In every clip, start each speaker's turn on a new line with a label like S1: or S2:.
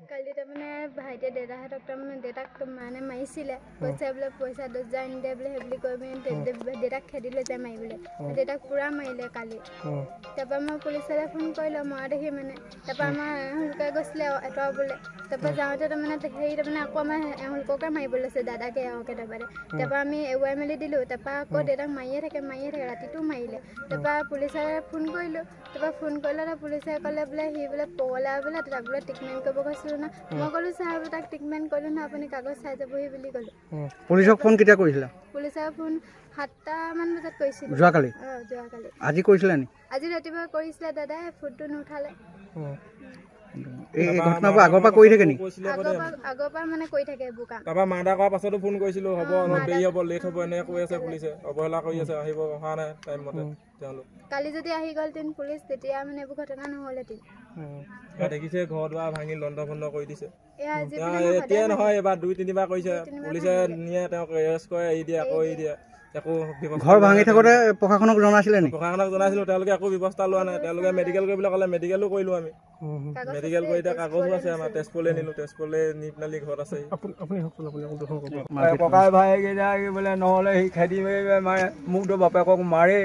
S1: কালি তাৰমানে ভাইটিয়ে দেউতাহঁতক তাৰমানে দেউতাক মানে মাৰিছিলে কৈছে বোলে পইচা 10,000 নিদে বোলে সেই বুলি কৈ পিনে দেউতাক খেদি লৈ যায় মাৰিবলৈ দেউতাক পুৰা মাৰিলে কালি তাৰপৰা মই পুলিচলৈ ফোন কৰিলোঁ মৰা দেখি মানে তাৰপৰা আমাৰ এওঁলোকে গৈছিলে আঁতৰাবলৈ তাৰপৰা যাওঁতে তাৰমানে হেৰি তাৰমানে আকৌ আমাৰ এওঁলোককে মাৰিব লৈছে দাদাকে এওঁকে তাৰপৰা আমি এৰুৱাই মেলি দিলোঁ তাৰপৰা আকৌ দেউতাক মাৰিয়ে থাকে ৰাতিটো মাৰিলে তাৰপৰা পুলিচলৈ ফোন কৰিলোঁ তাৰপৰা ফোন কৰিলে পুলিচে ক'লে বোলে সি বোলে পগলা বোলে তাক বোলে ট্ৰিটমেণ্ট কৰিব কৈছিলোঁ না মই ক'লোঁ ছাৰ তাক ট্ৰিটমেণ্ট কৰিলোঁ না আপুনি কাগজ চাই যাবহি বুলি ক'লোঁ
S2: পুলিচক ফোন কেতিয়া কৰিছিলা
S1: পুলিচক ফোন 7টামান বজাত কৰিছিলোঁ
S2: যোৱাকালি আজি কৰিছিলে নি
S1: আজি ৰাতিপুৱা কৰিছিলে দাদাই ফোনটো নুঠালে
S2: এই ঘটনাবোৰ আগৰ পৰা কৰি থাকে নি
S1: আগৰ পৰা মানে কৰি থাকে এইবোৰ কাম
S3: তাৰপৰা মাৰ্ডাৰ কৰাৰ পাছতো ফোন কৰিছিলোঁ হ'ব অলপ দেৰি হ'ব লেট হ'ব এনেকৈ কৈ আছে পুলিচে অৱহেলা কৰি আছে আহিব অহা নাই টাইম মতে তেওঁলোক
S1: কালি যদি আহি গ'লহেঁতেন পুলিচ তেতিয়া মানে এইবোৰ ঘটনা নহ'লহেঁতেন
S3: দেখিছে ঘৰ দুৱাৰ ভাঙি লণ্ড ভণ্ড কৰি দিছে এতিয়াই নহয় এবাৰ 2-3বাৰ কৰিছে পুলিচে নিয়ে তেওঁক এৰেষ্ট কৰে এৰি দিয়ে আকৌ এৰি দিয়ে একো
S2: ঘৰ ভাঙি থাকোঁতে প্ৰশাসনক জনাইছিলে নি
S3: প্ৰশাসনক জনাইছিলোঁ তেওঁলোকে একো ব্যৱস্থা লোৱা নাই তেওঁলোকে মেডিকেল কৰিবলৈ ক'লে মেডিকেলো কৰিলোঁ আমি মেডিকেল কৰি এতিয়া কাগজো আছে আমাৰ তেজপুৰলৈ নিলোঁ তেজপুৰলৈ নি পেলাই ঘৰত আছে
S4: ককাই ভাইকেইটা বোলে নহ'লে সি খেদি মাৰে মোকতো বাপেকক মাৰেই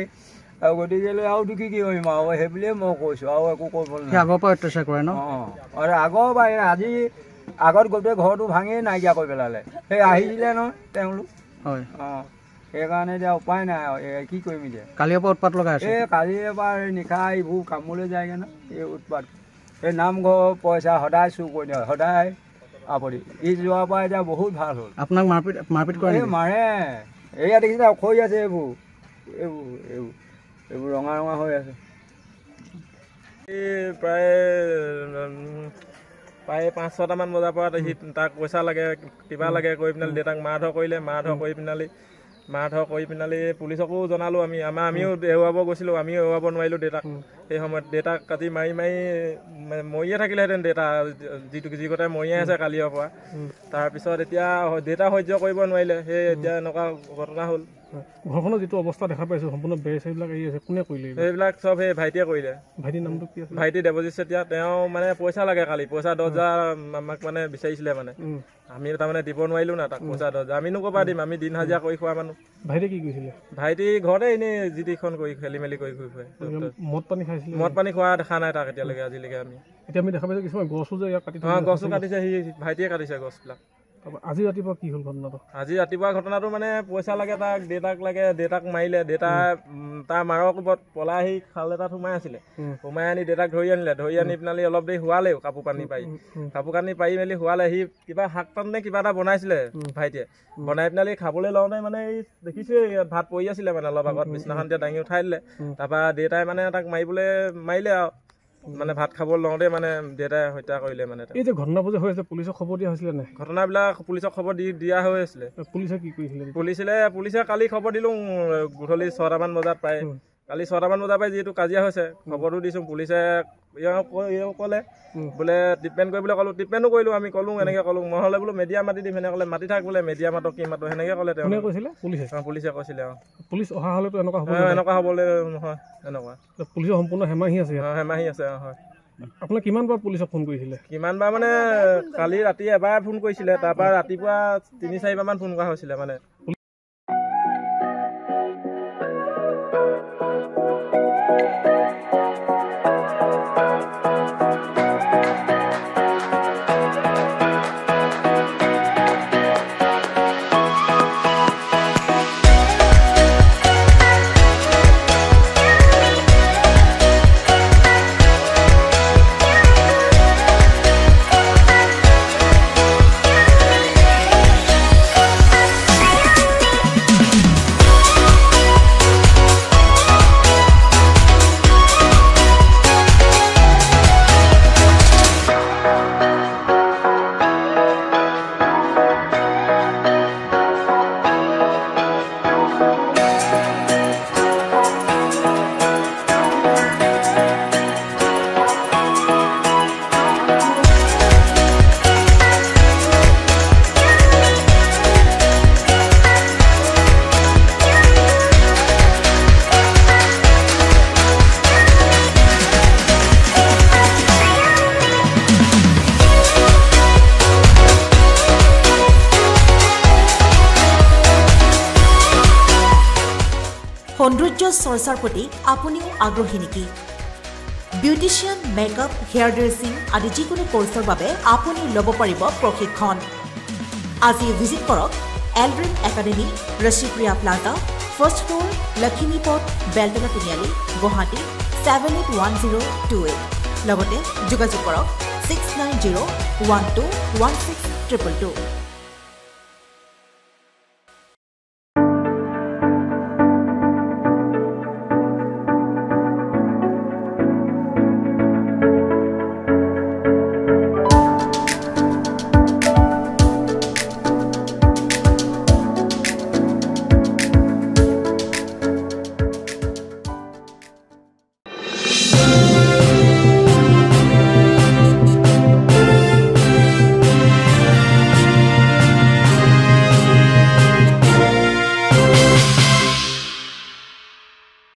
S4: আৰু গতিকেলৈ আৰুতো কি কৰিম আৰু সেই বুলিয়ে মই কৈছোঁ আৰু একো কৰিব নোৱাৰে
S2: আগৰ পৰা অত্যাচাৰ কৰে ন
S4: আৰু আগৰ পৰা আজি আগত গোটেই ঘৰটো ভাঙিয়ে নাইকিয়া কৰি পেলালে সেই আহিছিলে নহয় তেওঁলোক
S2: হয়
S4: সেইকাৰণে এতিয়া উপায় নাই আৰু কি কৰিম এতিয়া
S2: কালিৰ পৰা উৎপাত লগাই আছে
S4: কালিৰ পৰা নিশা এইবোৰ কামলৈ যায়গৈ ন এই উৎপাত এই নামঘৰ পইচা সদায় চুৰ কৰি দিয়ে সদায় আপত্তি ই যোৱাৰ পৰা এতিয়া বহুত ভাল হ'ল
S2: আপোনাক মাৰপিট কৰে
S4: মাৰে এয়া দেখিছে খৰি আছে এইবোৰ ৰঙা ৰঙা হৈ আছে
S3: প্ৰায় 5-6টামান বজাৰ পৰা সি তাক পইচা লাগে কিবা লাগে কৈ পিনালি দেউতাক মাৰধৰ কৰিলে মাৰধৰ কৰি পিনালি পুলিচকো জনালোঁ আমিও এৰুৱাব গৈছিলোঁ আমিও এৰুৱাব নোৱাৰিলোঁ দেউতাক সেই সময়ত দেউতাক কাটি মাৰি মৰিয়ে থাকিলেহেঁতেন দেউতা যি গতে মৰিয়ে আছে কালিৰ পৰা তাৰপিছত এতিয়া দেউতা সহ্য কৰিব নোৱাৰিলে সেই এতিয়া এনেকুৱা ঘটনা হ'ল
S5: ঘৰখনৰ যিটো অৱস্থা দেখা পাইছোঁ সম্পূৰ্ণ বেৰ চেৰবিলাক এৰি আছে কোনে কৰিলে
S3: এইবিলাক চব সেই ভাইটিয়ে কৰিলে
S5: ভাইটিৰ নামটো কি আছে
S3: ভাইটি দেৱজিৎ চেতিয়া তেওঁ মানে পইচা লাগে কালি পইচা 10,000 আমাক মানে বিচাৰিছিলে মানে আমি তাৰমানে দিব নোৱাৰিলোঁ না তাক পইচা 10,000 আমিনো ক'ৰ পৰা দিম আমি দিন হাজিৰা কৰি খোৱা মানুহ
S5: ভাইটি কি কৰিছিলে
S3: ভাইটি ঘৰতে এনেই জিটিখন কৰি খেলি মেলি কৰি ঘূৰি ফুৰে
S5: মদ পানী
S3: খোৱা দেখা নাই তাক এতিয়ালৈকে আজিলৈকে
S5: এতিয়া আমি দেখা পাইছোঁ কিছুমান গছো যে ইয়াত কাটি
S3: গছো কাটিছে সি ভাইটিয়ে কাটিছে গছবিলাক
S5: আজি ৰাতিপুৱা কি হ'ল ঘটনাটো
S3: আজি ৰাতিপুৱা ঘটনাটো মানে পইচা লাগে তাক দেউতাক মাৰিলে দেউতা তাৰ মাৰৰ কোবত পলাই আহি খাল এটাত সোমাই আছিলে সোমাই আনি দেউতাক ধৰি আনি পিনালি অলপ দেৰি শোৱালেও কাপোৰ কানি পাৰি মেলি শোৱালে সি কিবা শাক পাত নে কিবা এটা বনাইছিলে ভাইটিয়ে বনাই পিনালি খাবলৈ লওঁতে মানে এই দেখিছোঁ ভাত পৰি আছিলে মানে অলপ আগত বিছনাখন এতিয়া দাঙি উঠাই দিলে তাৰপৰা দেউতাই মানে তাক মাৰিলে আৰু মানে ভাত খাব লওঁতে মানে দেউতাই হত্যা কৰিলে মানে
S5: এই যে ঘটনাবোৰ যে হৈ আছে পুলিচক খবৰ দিয়া হৈছিলে নাই
S3: ঘটনাবিলাক পুলিচক খবৰ দিয়া হৈ আছিলে
S5: পুলিচে কি কৰিছিলে
S3: পুলিচে কালি খবৰ দিলোঁ গধূলি 6টামান বজাত পায় কালি 6টামান বজাৰ পৰা যিহেতু কাজিয়া হৈছে খবৰটো দিছোঁ পুলিচে ক'লে বোলে ট্ৰিটমেণ্ট কৰিবলৈ ক'লোঁ ট্ৰিটমেণ্টো কৰিলোঁ আমি ক'লোঁ এনেকৈ ক'লোঁ মই হ'লে বোলো মেডিয়া মাতি দিম সেনেকৈ ক'লে মাতি থাক বোলে মেডিয়া মাতক কি মাতক সেনেকৈ ক'লে তেওঁ
S5: কৈছিলে
S3: পুলিচে কৈছিলে
S5: পুলিচ অহা হ'লেতো এনেকুৱা
S3: হ'বলৈ নহয় এনেকুৱা
S5: পুলিচৰ সম্পূৰ্ণ হেমাহি আছে
S3: হয়
S5: আপোনাক কিমানবাৰ পুলিচক ফোন কৰিছিলে
S3: কিমানবাৰ মানে কালি ৰাতি এবাৰ ফোন কৰিছিলে তাৰপৰা ৰাতিপুৱা 3-4বাৰমান ফোন কৰা হৈছিলে মানে
S6: সৌন্দৰ্য চৰ্চাৰ প্ৰতি আপুনিও আগ্ৰহী নেকি বিউটিচিয়ান মেকআপ হেয়াৰ ড্ৰেছিং আদি যিকোনো কোৰ্চৰ বাবে আপুনি ল'ব পাৰিব প্ৰশিক্ষণ আজি ভিজিট কৰক Eldrin academy Rashipriya plaza first floor Lakshmi Path Beltola তিনিআলি গুৱাহাটী 781028 লগতে যোগাযোগ কৰক 6901216222